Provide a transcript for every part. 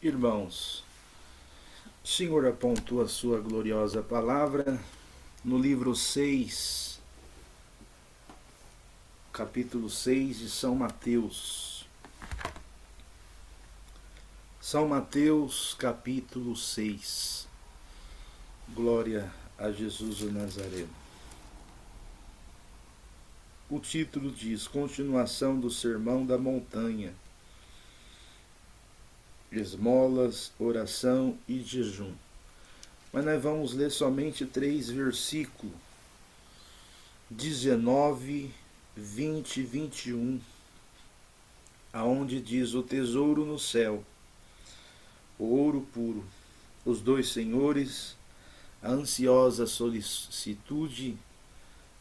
Irmãos, o Senhor apontou a sua gloriosa palavra no livro 6, capítulo 6 de São Mateus. São Mateus, capítulo 6. Glória a Jesus o Nazareno. O título diz: Continuação do Sermão da Montanha. Esmolas, oração e jejum. Mas nós vamos ler somente 3 versículos: 19, 20 e 21, aonde diz: o tesouro no céu, o ouro puro, os 2 senhores, a ansiosa solicitude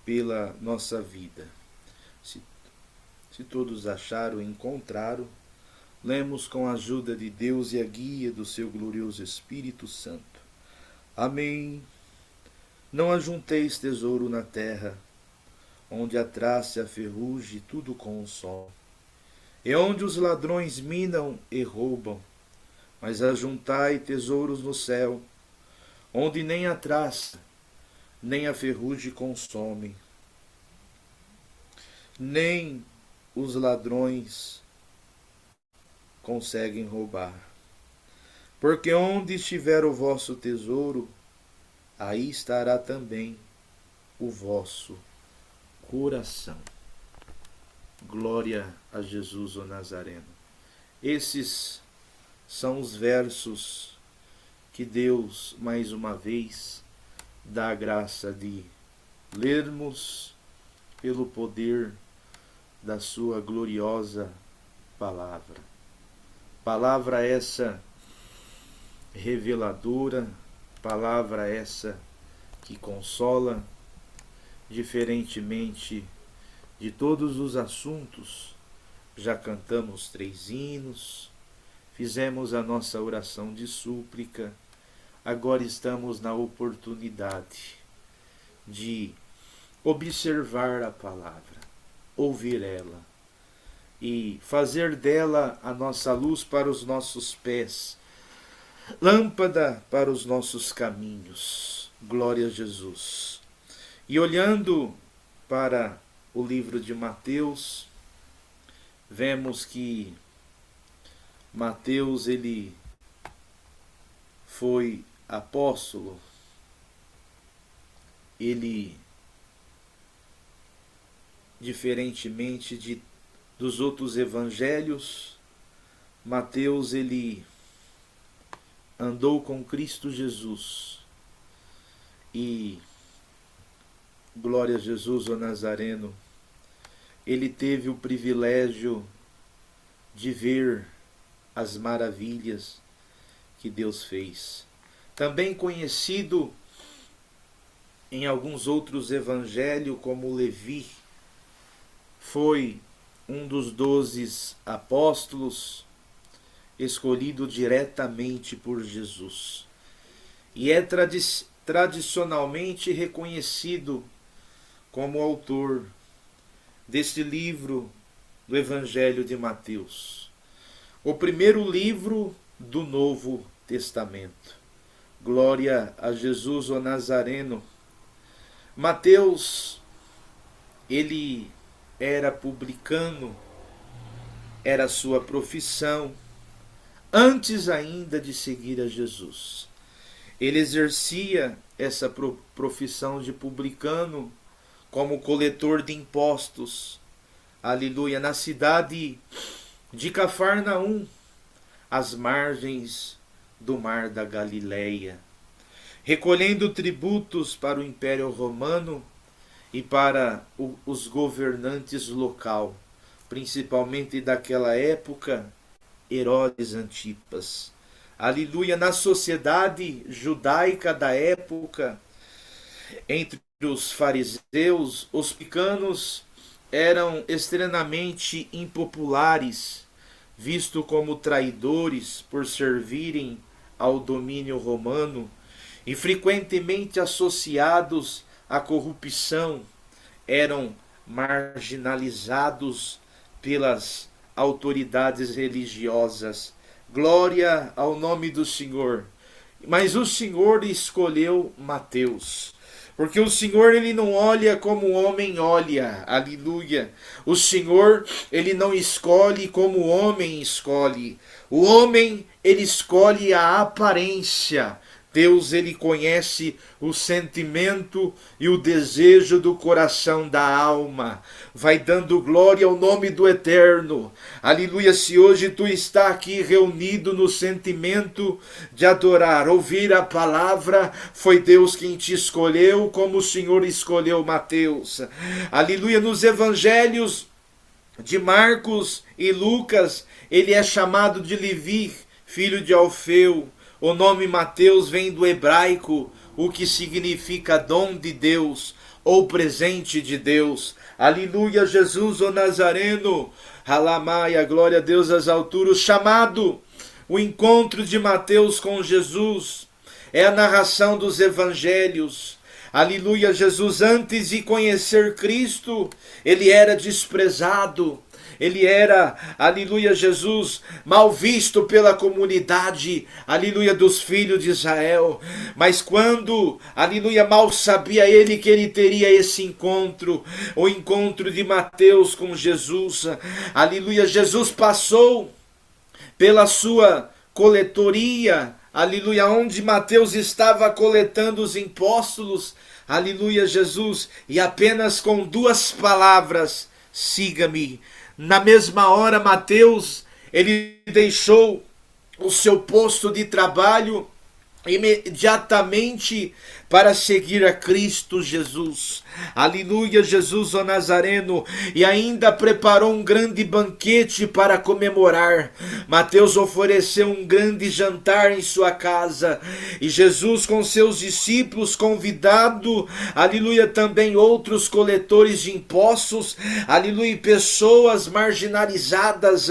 pela nossa vida. Se todos acharam e encontraram, lemos com a ajuda de Deus e a guia do seu glorioso Espírito Santo. Amém. Não ajunteis tesouro na terra, onde a traça e a ferrugem tudo consome, e onde os ladrões minam e roubam, mas ajuntai tesouros no céu, onde nem a traça, nem a ferrugem consomem, nem os ladrões conseguem roubar. Porque onde estiver o vosso tesouro, aí estará também o vosso coração. Glória a Jesus o Nazareno. Esses são os versos que Deus, mais uma vez, dá a graça de lermos pelo poder da sua gloriosa palavra. Palavra essa reveladora, palavra essa que consola, diferentemente de todos os assuntos. Já cantamos 3 hinos, fizemos a nossa oração de súplica, agora estamos na oportunidade de observar a palavra, ouvir ela e fazer dela a nossa luz para os nossos pés, lâmpada para os nossos caminhos. Glória a Jesus. E olhando para o livro de Mateus, vemos que Mateus ele foi apóstolo, ele, diferentemente dos outros evangelhos, Mateus ele andou com Cristo Jesus e, glória a Jesus o Nazareno, ele teve o privilégio de ver as maravilhas que Deus fez. Também conhecido em alguns outros evangelhos como Levi, foi um dos 12 apóstolos escolhido diretamente por Jesus. E é tradicionalmente reconhecido como autor deste livro do Evangelho de Mateus, o primeiro livro do Novo Testamento. Glória a Jesus o Nazareno. Mateus, ele era publicano, era sua profissão, antes ainda de seguir a Jesus. Ele exercia essa profissão de publicano como coletor de impostos, aleluia, na cidade de Cafarnaum, às margens do mar da Galileia, recolhendo tributos para o Império Romano e para os governantes local, principalmente daquela época, Herodes Antipas. Aleluia, na sociedade judaica da época, entre os fariseus, os publicanos eram extremamente impopulares, vistos como traidores por servirem ao domínio romano e frequentemente associados à corrupção, eram marginalizados pelas autoridades religiosas Glória ao nome do Senhor. Mas o Senhor escolheu Mateus. Porque o Senhor, ele não olha como o homem olha. Aleluia. O Senhor, ele não escolhe como o homem escolhe. O homem, ele escolhe a aparência. Deus, ele conhece o sentimento e o desejo do coração da alma. Vai dando glória ao nome do Eterno. Aleluia. Se hoje tu está aqui reunido no sentimento de adorar, ouvir a palavra, foi Deus quem te escolheu, como o Senhor escolheu Mateus. Aleluia. Nos evangelhos de Marcos e Lucas, ele é chamado de Levi, filho de Alfeu. O nome Mateus vem do hebraico, o que significa dom de Deus ou presente de Deus. Aleluia, Jesus o Nazareno. Alamaia, glória a Deus às alturas. Chamado, o encontro de Mateus com Jesus é a narração dos evangelhos. Aleluia, Jesus, antes de conhecer Cristo, ele era desprezado. Ele era, aleluia, Jesus, mal visto pela comunidade, aleluia, dos filhos de Israel. Mas quando, aleluia, mal sabia ele que ele teria esse encontro, o encontro de Mateus com Jesus. Aleluia, Jesus passou pela sua coletoria, aleluia, onde Mateus estava coletando os impostos, aleluia, Jesus, e apenas com 2 palavras, siga-me. Na mesma hora, Mateus, ele deixou o seu posto de trabalho imediatamente para seguir a Cristo Jesus. Aleluia, Jesus o Nazareno. E ainda preparou um grande banquete para comemorar. Mateus ofereceu um grande jantar em sua casa. E Jesus com seus discípulos convidado, aleluia, também outros coletores de impostos, aleluia, pessoas marginalizadas.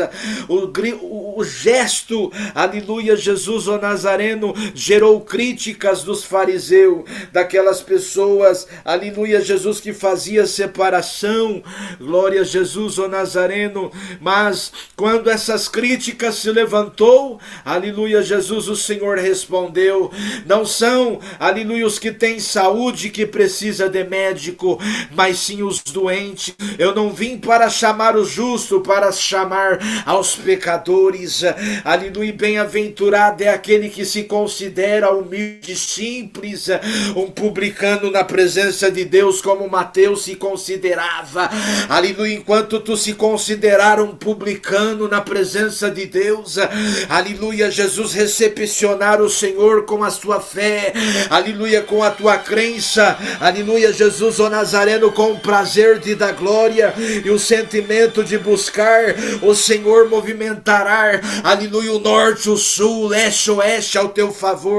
O gesto, aleluia, Jesus o Nazareno, gerou críticas dos fariseus, daquelas pessoas, aleluia, Jesus, que fazia separação, glória a Jesus o Nazareno. Mas quando essas críticas se levantou, aleluia, Jesus, o Senhor respondeu: não são, aleluia, os que têm saúde que precisa de médico, mas sim os doentes. Eu não vim para chamar os justos, para chamar aos pecadores. Aleluia, bem-aventurado é aquele que se considera humilde e simples, um publicano na presença de Deus, como Mateus se considerava. Aleluia, enquanto tu se considerar um publicano na presença de Deus, aleluia, Jesus, recepcionar o Senhor com a sua fé, aleluia, com a tua crença, aleluia, Jesus o Nazareno, com o prazer de dar glória e o sentimento de buscar o Senhor, movimentará, aleluia, o norte, o sul, o leste, o oeste ao teu favor.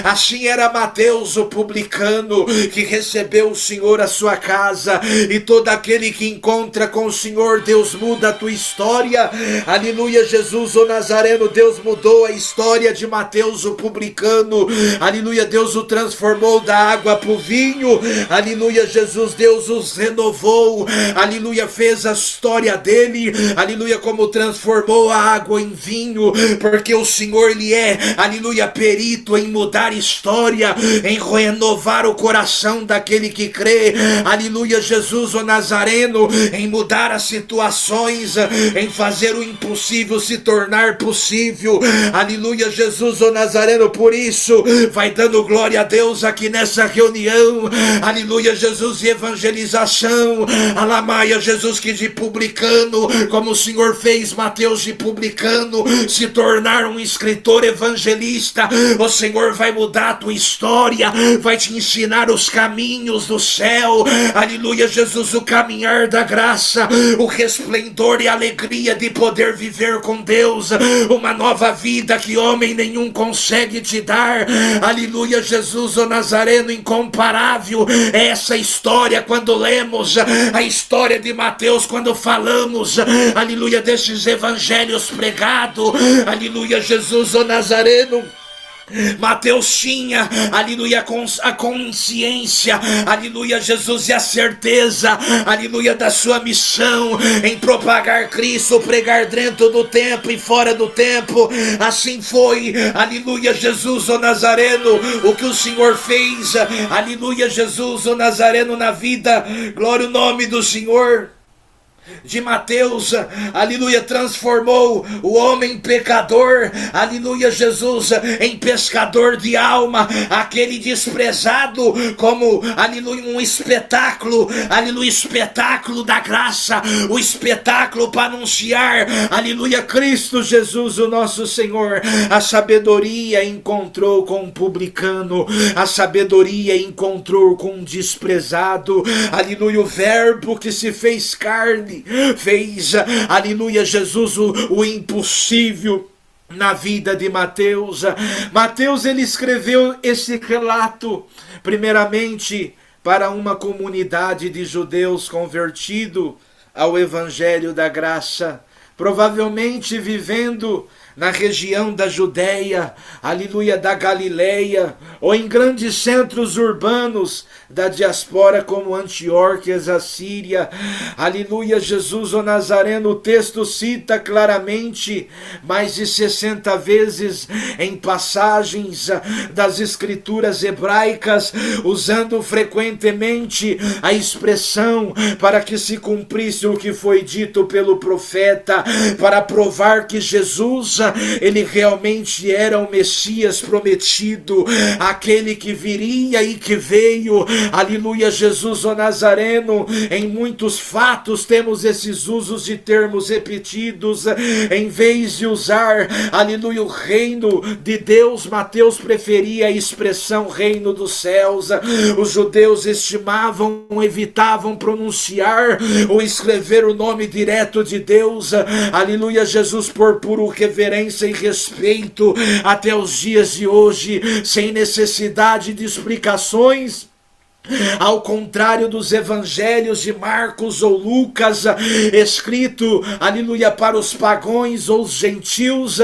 Assim era Mateus, o publicano, que recebeu o Senhor à sua casa. E todo aquele que encontra com o Senhor, Deus muda a tua história. Aleluia, Jesus o Nazareno, Deus mudou a história de Mateus, o publicano. Aleluia, Deus o transformou da água para o vinho. Aleluia, Jesus, Deus os renovou. Aleluia, fez a história dele. Aleluia, como transformou a água em vinho, porque o Senhor, ele é, aleluia, perito em mudar história, em renovar o coração daquele que crê. Aleluia, Jesus o Nazareno, em mudar as situações, em fazer o impossível se tornar possível. Aleluia, Jesus o Nazareno. Por isso, vai dando glória a Deus aqui nessa reunião. Aleluia, Jesus, de evangelização. Alamaia, Jesus, que de publicano, como o Senhor fez Mateus de publicano se tornar um escritor evangelista, o Senhor vai mudar a tua história, vai te ensinar os caminhos do céu. Aleluia, Jesus, o caminhar da graça, o resplendor e a alegria de poder viver com Deus, uma nova vida que homem nenhum consegue te dar. Aleluia, Jesus o Nazareno, incomparável é essa história. Quando lemos a história de Mateus, quando falamos, aleluia, desses evangelhos pregados, aleluia, Jesus o Nazareno, Mateus tinha, aleluia, a consciência, aleluia, Jesus, e a certeza, aleluia, da sua missão em propagar Cristo, pregar dentro do tempo e fora do tempo. Assim foi, aleluia, Jesus o Nazareno, o que o Senhor fez, aleluia, Jesus o Nazareno na vida, glória ao nome do Senhor. De Mateus, aleluia, transformou o homem pecador, aleluia, Jesus, em pescador de alma, aquele desprezado como, aleluia, um espetáculo, aleluia, espetáculo da graça, o espetáculo para anunciar, aleluia, Cristo Jesus, o nosso Senhor. A sabedoria encontrou com um publicano, a sabedoria encontrou com um desprezado, aleluia, o verbo que se fez carne, fez, aleluia, Jesus, o impossível na vida de Mateus. Mateus, ele escreveu esse relato primeiramente para uma comunidade de judeus convertido ao evangelho da graça, provavelmente vivendo na região da Judéia, aleluia, da Galileia, ou em grandes centros urbanos da diaspora como Antioquias, a Síria, aleluia, Jesus o Nazareno. O texto cita claramente mais de 60 vezes em passagens das escrituras hebraicas, usando frequentemente a expressão para que se cumprisse o que foi dito pelo profeta, para provar que Jesus, ele realmente era o Messias prometido, aquele que viria e que veio, aleluia, Jesus o Nazareno. Em muitos fatos temos esses usos de termos repetidos, em vez de usar, aleluia, o reino de Deus, Mateus preferia a expressão reino dos céus. Os judeus evitavam pronunciar ou escrever o nome direto de Deus, aleluia, Jesus, por puro reverência e respeito até os dias de hoje, sem necessidade de explicações. Ao contrário dos evangelhos de Marcos ou Lucas, escrito, aleluia, para os pagãos ou os gentios,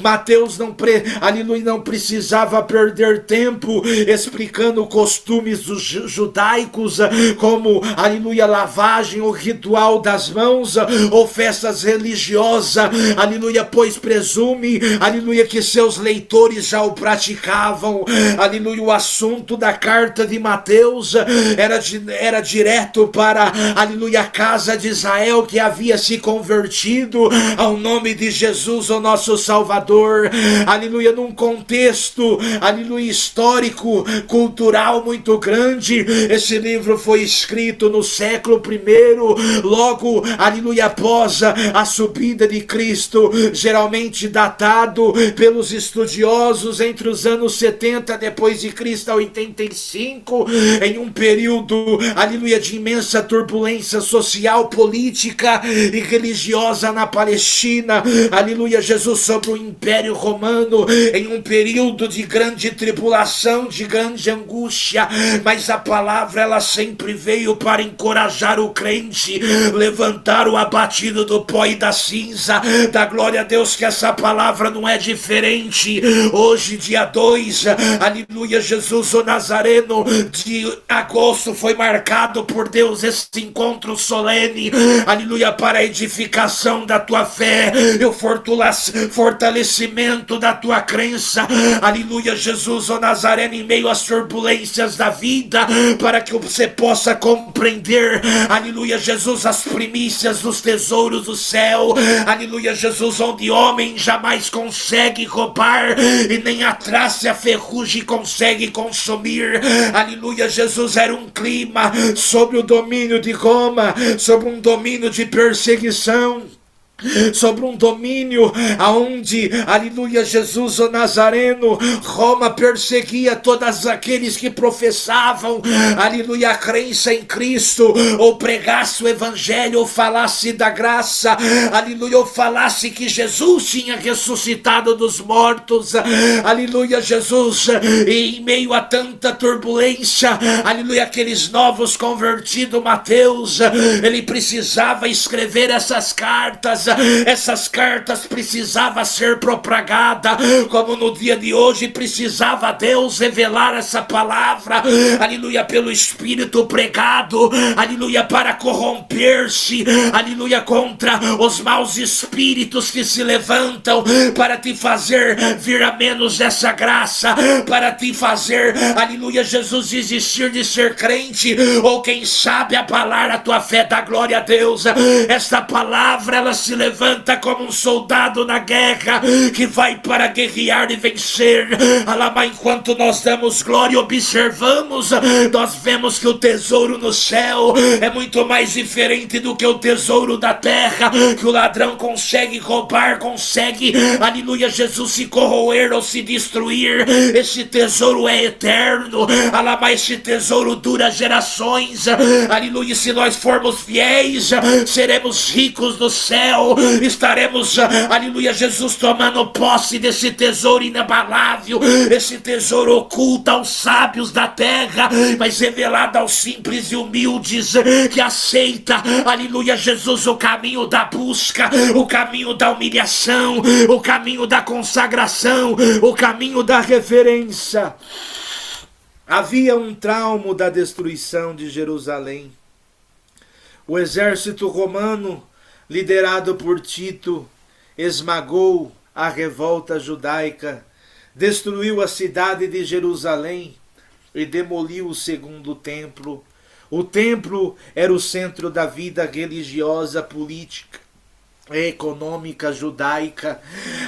Mateus não precisava perder tempo explicando costumes dos judaicos, como, aleluia, lavagem ou ritual das mãos, ou festas religiosas, aleluia, pois presume, aleluia, que seus leitores já o praticavam. Aleluia, o assunto da carta de Mateus era direto para, aleluia, a casa de Israel, que havia se convertido ao nome de Jesus, o nosso Salvador, aleluia, num contexto, aleluia, histórico, cultural muito grande. Esse livro foi escrito no século I, logo, aleluia, após a subida de Cristo, geralmente datado pelos estudiosos entre os anos 70 depois de Cristo a 85, em um período, aleluia, de imensa turbulência social, política e religiosa na Palestina, aleluia, Jesus, sobre o Império Romano, em um período de grande tribulação, de grande angústia, mas a palavra, ela sempre veio para encorajar o crente, levantar o abatido do pó e da cinza. Da glória a Deus que essa palavra não é diferente. Hoje, dia 2, aleluia, Jesus o Nazareno, de agosto, foi marcado por Deus esse encontro solene, aleluia, para a edificação da tua fé e o fortalecimento da tua crença, aleluia, Jesus o Nazareno, em meio às turbulências da vida, para que você possa compreender, aleluia, Jesus, as primícias dos tesouros do céu, aleluia, Jesus, onde homem jamais consegue roubar e nem a traça e a ferrugem consegue consumir. Aleluia, Jesus, era um clima sobre o domínio de Roma, sobre um domínio de perseguição, sobre um domínio aonde, aleluia, Jesus o Nazareno, Roma perseguia todos aqueles que professavam, aleluia, a crença em Cristo, ou pregasse o evangelho, ou falasse da graça, aleluia, ou falasse que Jesus tinha ressuscitado dos mortos, aleluia, Jesus, em meio a tanta turbulência, aleluia, aqueles novos convertidos, Mateus, ele precisava escrever essas cartas precisavam ser propagadas, como no dia de hoje precisava Deus revelar essa palavra, aleluia, pelo Espírito pregado, aleluia, para corromper-se, aleluia, contra os maus espíritos que se levantam para te fazer vir a menos dessa graça, para te fazer, aleluia, Jesus, desistir de ser crente, ou quem sabe abalar a tua fé. Da glória a Deus. Esta palavra, ela se levanta como um soldado na guerra que vai para guerrear e vencer. Alama, enquanto nós damos glória e observamos, nós vemos que o tesouro no céu é muito mais diferente do que o tesouro da terra, que o ladrão consegue roubar, consegue, aleluia, Jesus, se corroer ou se destruir. Esse tesouro é eterno. Alama, esse tesouro dura gerações. Aleluia, se nós formos fiéis, seremos ricos no céu, estaremos, aleluia, Jesus, tomando posse desse tesouro inabalável, esse tesouro oculto aos sábios da terra, mas revelado aos simples e humildes, que aceita, aleluia, Jesus, o caminho da busca, o caminho da humilhação, o caminho da consagração, o caminho da reverência. Havia um trauma da destruição de Jerusalém. O exército romano, liderado por Tito, esmagou a revolta judaica, destruiu a cidade de Jerusalém e demoliu o segundo templo. O templo era o centro da vida religiosa, política, econômica judaica.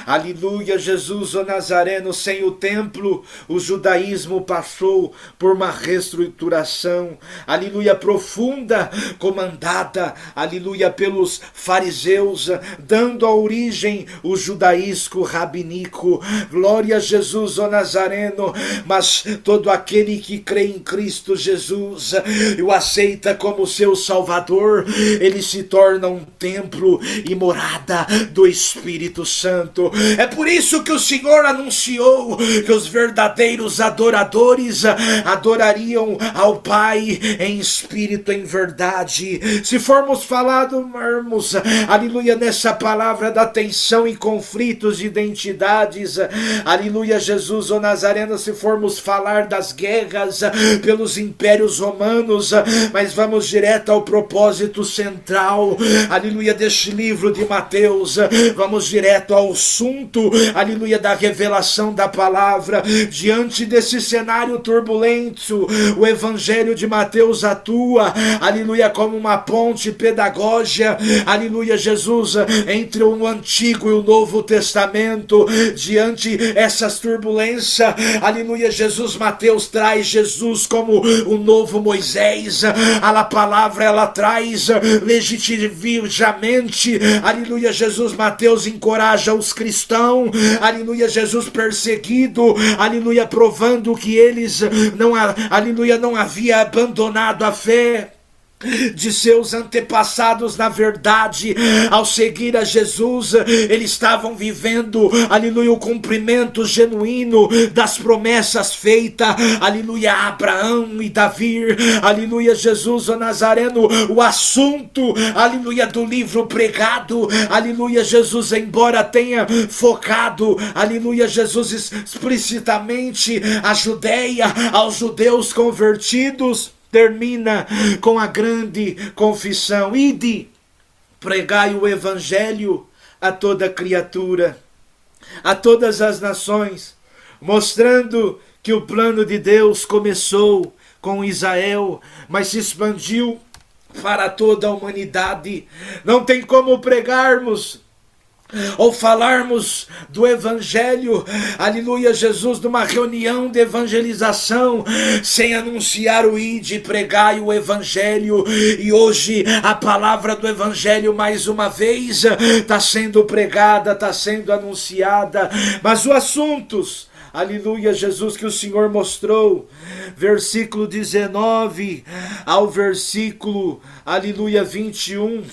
Aleluia, Jesus o Nazareno. Sem o templo, o judaísmo passou por uma reestruturação, aleluia, profunda, comandada, aleluia, pelos fariseus, dando a origem o judaísmo rabínico. Glória a Jesus o Nazareno. Mas todo aquele que crê em Cristo Jesus e o aceita como seu Salvador, ele se torna um templo e morada do Espírito Santo. É por isso que o Senhor anunciou que os verdadeiros adoradores adorariam ao Pai em espírito, em verdade. Se formos falarmos, aleluia, nessa palavra da tensão e conflitos de identidades, aleluia, Jesus o Nazareno, se formos falar das guerras pelos impérios romanos, mas vamos direto ao propósito central, aleluia, deste livro de Mateus, vamos direto ao assunto, aleluia, da revelação da palavra. Diante desse cenário turbulento, o evangelho de Mateus atua, aleluia, como uma ponte pedagógica, aleluia, Jesus, entre o Antigo e o Novo Testamento. Diante essas turbulências, aleluia, Jesus, Mateus traz Jesus como o novo Moisés. A palavra, ela traz legitimamente, aleluia, Jesus, Mateus encoraja os cristãos, aleluia, Jesus, perseguido, aleluia, provando que eles não, aleluia, não havia abandonado a fé de seus antepassados. Na verdade, ao seguir a Jesus, eles estavam vivendo, aleluia, o cumprimento genuíno das promessas feitas, aleluia, a Abraão e Davi. Aleluia, Jesus o Nazareno. O assunto, aleluia, do livro pregado, aleluia, Jesus, embora tenha focado, aleluia, Jesus, explicitamente a Judeia, aos judeus convertidos, termina com a grande confissão: ide, pregai o evangelho a toda criatura, a todas as nações, mostrando que o plano de Deus começou com Israel, mas se expandiu para toda a humanidade. Não tem como pregarmos ou falarmos do evangelho, aleluia, Jesus, numa reunião de evangelização, sem anunciar o ide, pregai o evangelho. E hoje a palavra do evangelho mais uma vez está sendo pregada, está sendo anunciada, mas os assuntos, aleluia, Jesus, que o Senhor mostrou, versículo 19 ao versículo, aleluia, 21,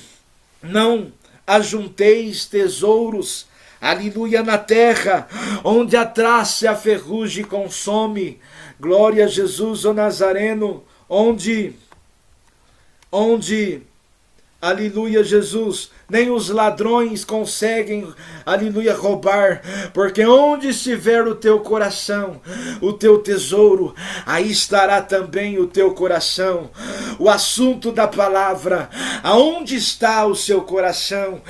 não ajunteis tesouros, aleluia, na terra, onde a traça e a ferrugem consome, glória a Jesus, o Nazareno, onde, aleluia, Jesus, nem os ladrões conseguem, aleluia, roubar, porque onde estiver o teu coração, o teu tesouro, aí estará também o teu coração. O assunto da palavra, aonde está o seu coração?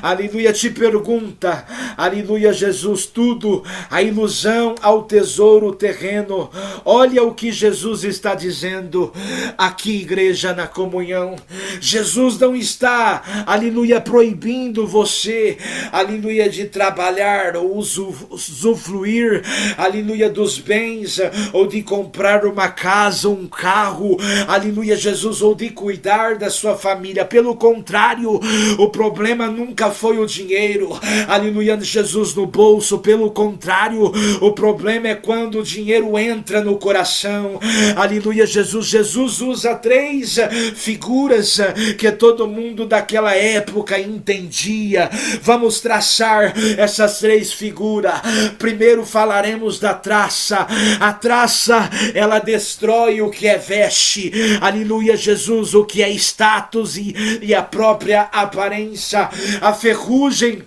Aleluia, te pergunta, aleluia, Jesus, tudo, a ilusão ao tesouro terreno. Olha o que Jesus está dizendo aqui, igreja, na comunhão. Jesus não está, aleluia, proibindo você, aleluia, de trabalhar ou usufruir, aleluia, dos bens, ou de comprar uma casa, um carro, aleluia, Jesus, ou de cuidar da sua família. Pelo contrário, o problema nunca foi o dinheiro, aleluia, Jesus, no bolso. Pelo contrário, o problema é quando o dinheiro entra no coração, aleluia, Jesus. Jesus usa 3 figuras que todo mundo daquela época entendia. Vamos traçar essas 3 figuras. Primeiro falaremos da traça. A traça, ela destrói o que é veste, aleluia, Jesus, o que é status e a própria aparência. A ferrugem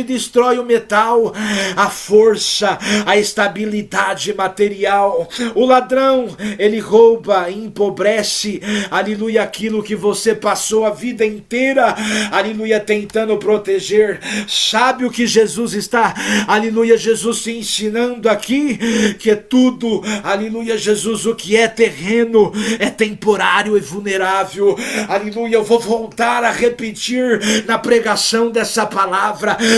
destrói o metal, a força, a estabilidade material. O ladrão, ele rouba e empobrece, aleluia, aquilo que você passou a vida inteira, aleluia, tentando proteger. Sabe o que Jesus está, aleluia, Jesus, te ensinando aqui? Que tudo, aleluia, Jesus, o que é terreno é temporário e vulnerável. Aleluia, eu vou voltar a repetir na pregação dessa palavra.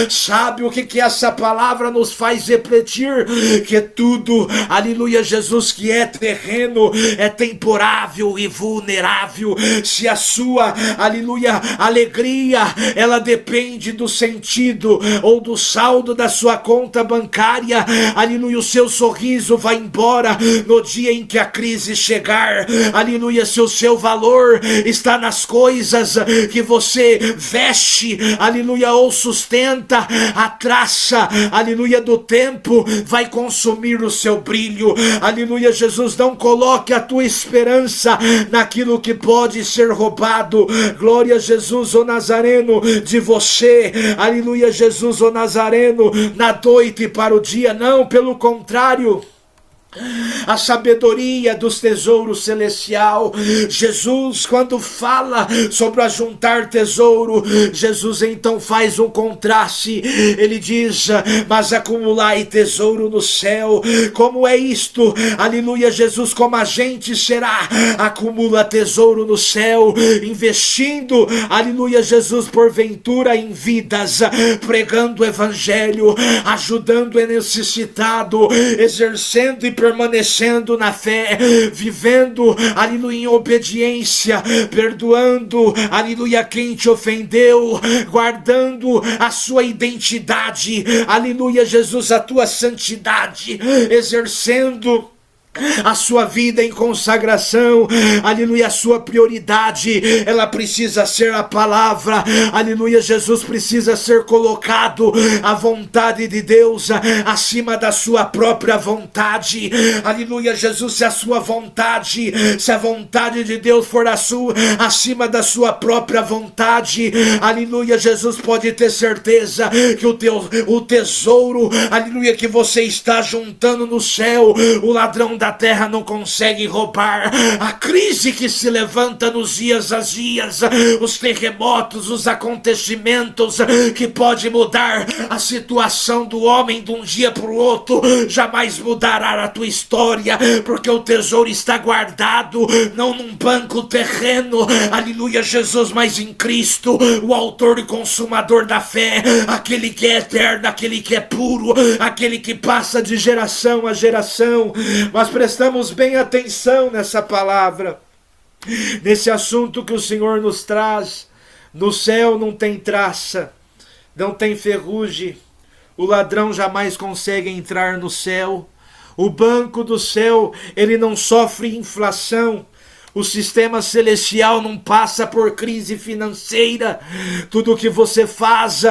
Sabe o que essa palavra nos faz refletir? Que tudo, aleluia, Jesus, que é terreno é temporável e vulnerável. Se a sua, aleluia, alegria, ela depende do sentido ou do saldo da sua conta bancária, aleluia, o seu sorriso vai embora no dia em que a crise chegar. Aleluia, se o seu valor está nas coisas que você veste, aleluia, ou sustenta, a traça, aleluia, do tempo vai consumir o seu brilho. Aleluia, Jesus, não coloque a tua esperança naquilo que pode ser roubado. Glória a Jesus, o Nazareno, de você. Aleluia, Jesus, o Nazareno, na noite para o dia. Não, pelo contrário, a sabedoria dos tesouros celestial. Jesus, quando fala sobre ajuntar tesouro, Jesus então faz um contraste. Ele diz: mas acumulai tesouro no céu. Como é isto? Aleluia, Jesus, como a gente será? Acumula tesouro no céu, investindo, aleluia, Jesus, porventura em vidas, pregando o evangelho, ajudando o necessitado, exercendo e permanecendo na fé, vivendo, aleluia, em obediência, perdoando, aleluia, quem te ofendeu, guardando a sua identidade, aleluia, Jesus, a tua santidade, exercendo a sua vida em consagração, aleluia, a sua prioridade, ela precisa ser a palavra, aleluia, Jesus, precisa ser colocado a vontade de Deus acima da sua própria vontade. Aleluia, Jesus, se a sua vontade, se a vontade de Deus for a sua, acima da sua própria vontade, aleluia, Jesus, pode ter certeza que o tesouro, aleluia, que você está juntando no céu, o ladrão da terra não consegue roubar. A crise que se levanta nos dias a dias, os terremotos, os acontecimentos que pode mudar a situação do homem de um dia para o outro, jamais mudará a tua história, porque o tesouro está guardado não num banco terreno, aleluia, Jesus, mas em Cristo, o autor e consumador da fé, aquele que é eterno, aquele que é puro, aquele que passa de geração a geração. Mas prestamos bem atenção nessa palavra, nesse assunto que o Senhor nos traz. No céu não tem traça, não tem ferrugem, O ladrão jamais consegue entrar no céu. O banco do céu, ele não sofre inflação. O sistema celestial não passa por crise financeira. Tudo que você faz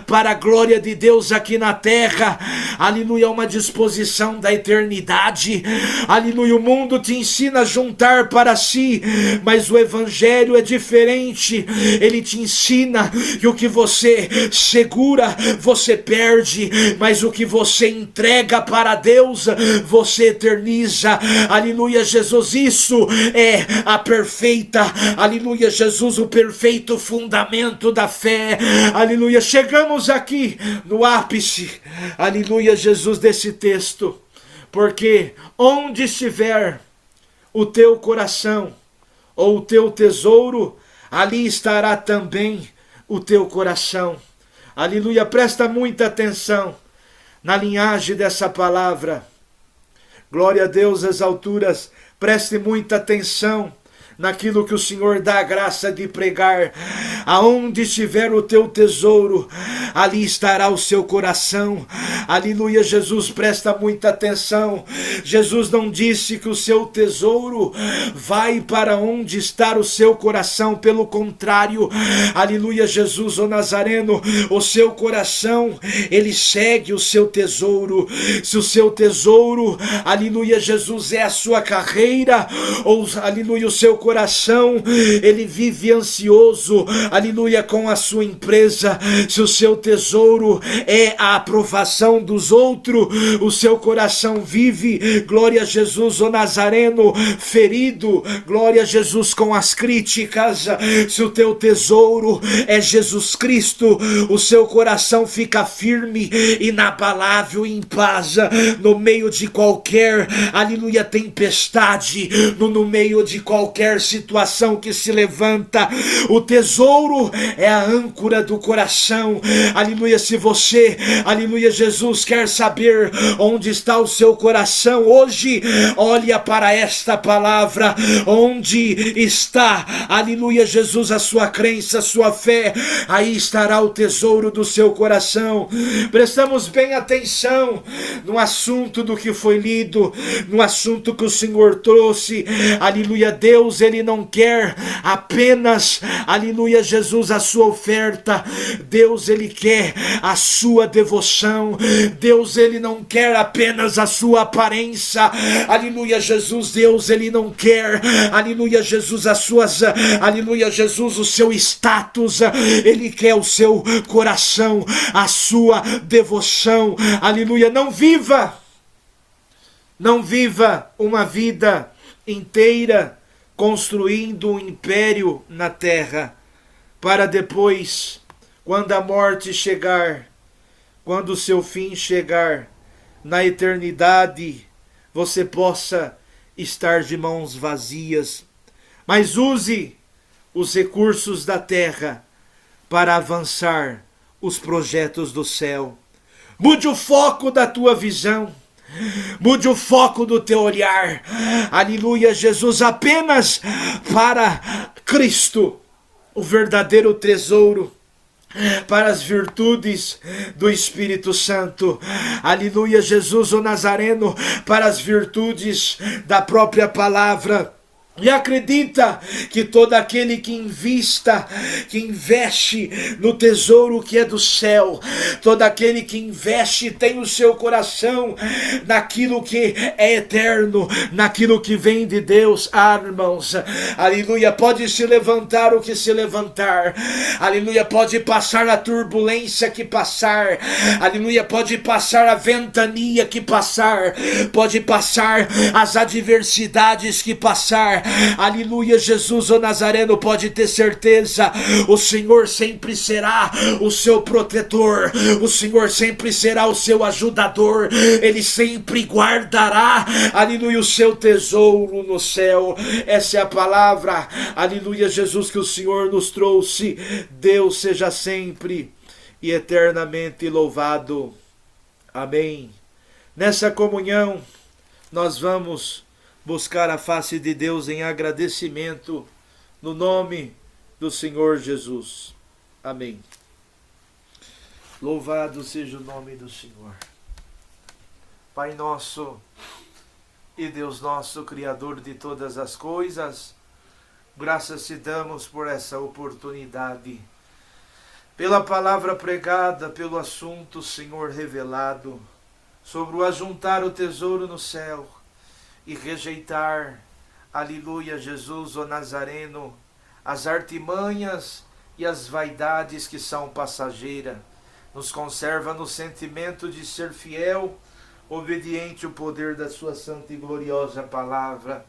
para a glória de Deus aqui na terra, aleluia, é uma disposição da eternidade. Aleluia, o mundo te ensina a juntar para si, mas o evangelho é diferente. Ele te ensina que o que você segura, você perde, mas o que você entrega para Deus, você eterniza. Aleluia, Jesus, isso é a perfeita, aleluia, Jesus, o perfeito fundamento da fé. Aleluia, chegamos aqui no ápice, aleluia, Jesus, desse texto, porque onde estiver o teu coração ou o teu tesouro, ali estará também o teu coração. Aleluia, presta muita atenção na linhagem dessa palavra. Glória a Deus às alturas. Preste muita atenção naquilo que o Senhor dá a graça de pregar. Aonde estiver o teu tesouro, ali estará o seu coração. Aleluia, Jesus, presta muita atenção. Jesus não disse que o seu tesouro vai para onde está o seu coração. Pelo contrário, aleluia, Jesus, o Nazareno, o seu coração, ele segue o seu tesouro. Se o seu tesouro, aleluia, Jesus, é a sua carreira, ou aleluia, o seu coração, ele vive ansioso, aleluia, com a sua empresa. Se o seu tesouro é a aprovação dos outros, o seu coração vive, glória a Jesus, o Nazareno, ferido, glória a Jesus, com as críticas. Se o teu tesouro é Jesus Cristo, o seu coração fica firme, inabalável, em paz, no meio de qualquer, aleluia, tempestade, no meio de qualquer situação que se levanta. O tesouro é a âncora do coração. Aleluia, se você, aleluia, Jesus, quer saber onde está o seu coração hoje, olha para esta palavra. Onde está, aleluia, Jesus, a sua crença, a sua fé, aí estará o tesouro do seu coração. Prestamos bem atenção no assunto do que foi lido, no assunto que o Senhor trouxe. Aleluia, Deus, ele não quer apenas, aleluia, Jesus, a sua oferta. Deus, ele quer a sua devoção. Deus, ele não quer apenas a sua aparência. Aleluia, Jesus, Deus, ele não quer, aleluia, Jesus, as suas, aleluia, Jesus, o seu status. Ele quer o seu coração, a sua devoção. Aleluia, não viva uma vida inteira construindo um império na terra, para depois, quando a morte chegar, quando o seu fim chegar, na eternidade, você possa estar de mãos vazias. Mas use os recursos da terra para avançar os projetos do céu. Mude o foco da tua visão. Mude o foco do teu olhar, aleluia, Jesus, apenas para Cristo, o verdadeiro tesouro, para as virtudes do Espírito Santo, aleluia, Jesus, o Nazareno, para as virtudes da própria palavra. E acredita que todo aquele que investe no tesouro que é do céu, todo aquele que investe tem o seu coração naquilo que é eterno, naquilo que vem de Deus. Irmãos, aleluia, pode se levantar o que se levantar, aleluia, pode passar a turbulência que passar, aleluia, pode passar a ventania que passar, pode passar as adversidades que passar. Aleluia, Jesus, o Nazareno, pode ter certeza, o Senhor sempre será o seu protetor, o Senhor sempre será o seu ajudador, Ele sempre guardará, aleluia, o seu tesouro no céu. Essa é a palavra, aleluia, Jesus, que o Senhor nos trouxe. Deus seja sempre e eternamente louvado. Amém. Nessa comunhão, nós vamos buscar a face de Deus em agradecimento, no nome do Senhor Jesus. Amém. Louvado seja o nome do Senhor. Pai nosso e Deus nosso, Criador de todas as coisas, graças te damos por essa oportunidade, pela palavra pregada, pelo assunto, Senhor, revelado, sobre o ajuntar o tesouro no céu e rejeitar, aleluia, Jesus o Nazareno, as artimanhas e as vaidades que são passageiras. Nos conserva no sentimento de ser fiel, obediente ao poder da sua santa e gloriosa palavra,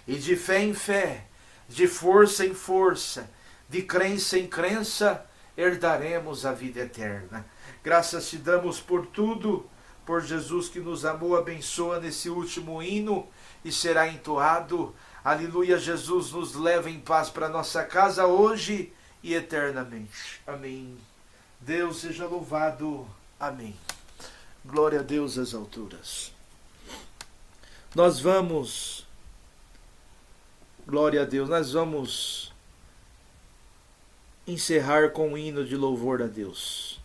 e de fé em fé, de força em força, de crença em crença, herdaremos a vida eterna. Graças te damos por tudo, por Jesus que nos amou, abençoa nesse último hino e será entoado. Aleluia, Jesus nos leva em paz para nossa casa hoje e eternamente. Amém. Deus seja louvado. Amém. Glória a Deus às alturas. Nós vamos, glória a Deus, nós vamos encerrar com um hino de louvor a Deus.